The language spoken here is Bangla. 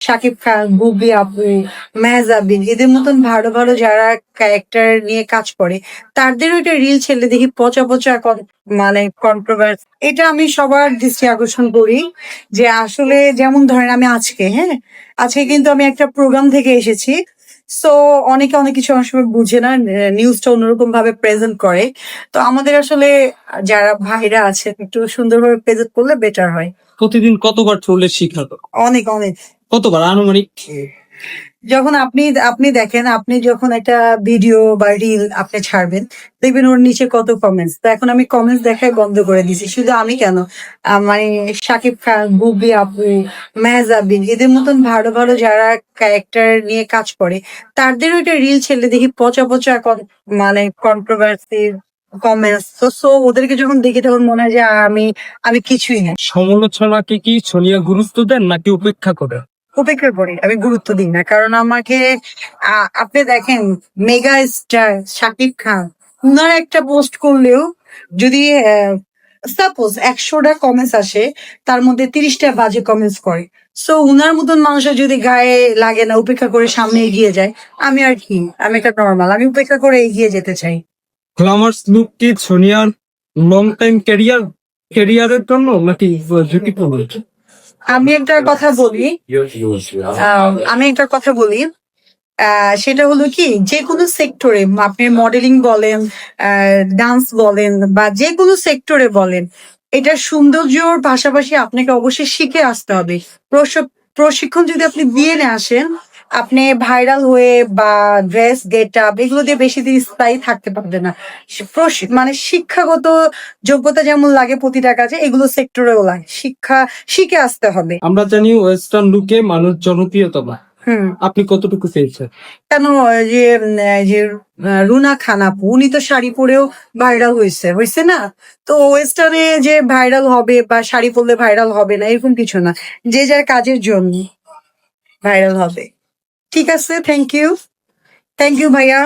শাকিব খান, বুবলি আপু, মেহজাবিন এদের মতন ভালো ভালো যারা ক্যারেক্টার নিয়ে কাজ করে তাদেরও একটা রিল ছেলে দেখি পচা পচা মানে কন্ট্রোভার্সি। এটা আমি সবার দৃষ্টি আকর্ষণ করি যে আসলে যেমন ধরেন আমি আজকে কিন্তু আমি একটা প্রোগ্রাম থেকে এসেছি। সো অনেকে অনেক কিছু অনেক সময় বুঝে না, নিউজটা অন্যরকম ভাবে প্রেজেন্ট করে। তো আমাদের আসলে যারা ভাইরা আছে একটু সুন্দরভাবে প্রেজেন্ট করলে বেটার হয়। প্রতিদিন কতবার চললে শিখাতো? অনেক অনেক কতবার আনুমানিক? যখন আপনি আপনি দেখেন, আপনি যখন একটা ভিডিও বা রিল আপনি ছাড়বেন, দেখবেন ওর নিচে কত কমেন্টস। তো এখন আমি কমেন্টস দেখাই বন্ধ করে দিয়েছি। শুধু আমি কেন, মানে শাকিব খান, বুবলি আপু, মেহজাবিন এদের মতন ভালো ভালো যারা ক্যারেক্টার নিয়ে কাজ করে তাদেরও একটা রিল ছেলে দেখি পচা পচা মানে কন্ট্রোভার্সি কমেন্টস। তো সো ওদেরকে যখন দেখি তখন মনে হয় যে আমি আমি কিছুই না। সমালোচনাকে কি সোনিয়া গুরুত্ব দেন নাকি উপেক্ষা করে? উপেক্ষা করি, আমি গুরুত্ব দিই না। কারণ আমাকে আপনি দেখেন মেগা স্টার শাকিব খান, উনার একটা পোস্ট করলেও যদি সাপোজ 100টা কমেন্টস আসে, তার মধ্যে 30টা বাজে কমেন্টস করে। সো উনার মতন মানুষের যদি গায়ে লাগে না, উপেক্ষা করে সামনে এগিয়ে যায়, আমি আর কি, আমি একটা নর্মাল, আমি উপেক্ষা করে এগিয়ে যেতে চাই। গ্ল্যামার্স লুক কি সোনিয়ার লং টাইম ক্যারিয়ারের জন্য নাকি ঝুঁকিপূর্ণ? আমি একটা কথা বলি, আমি একটা কথা বলি, সেটা হলো কি, যে কোনো সেক্টরে আপনি মডেলিং বলেন, ডান্স বলেন বা যে কোনো সেক্টরে বলেন, এটা সৌন্দর্যর পাশাপাশি আপনাকে অবশ্যই শিখে আসতে হবে। প্রশিক্ষণ যদি আপনি দিয়ে না আসেন, আপনি ভাইরাল হয়ে বা ড্রেস গেট আপ এগুলো দিয়ে বেশি দিন স্থায়ী থাকতে পারবেন না। মানে শিক্ষাগত যোগ্যতা যেমন লাগে প্রতিটা কাজে, এগুলো সেক্টরেও লাগে। শিখে আসতে হবে। আমরা জানি ওয়েস্টার্ন লুকে মানুষ জনপ্রিয়তা পায়, হুম। আপনি কতটুকু পেয়েছেন? কেন, এই যে রুনা খান আপু, উনি তো শাড়ি পরেও ভাইরাল হয়েছে না? তো ওয়েস্টার্নে যে ভাইরাল হবে বা শাড়ি পরলে ভাইরাল হবে না এরকম কিছু না, যে যার কাজের জন্য ভাইরাল হবে। ঠিক আছে, থ্যাংক ইউ ভাইয়া।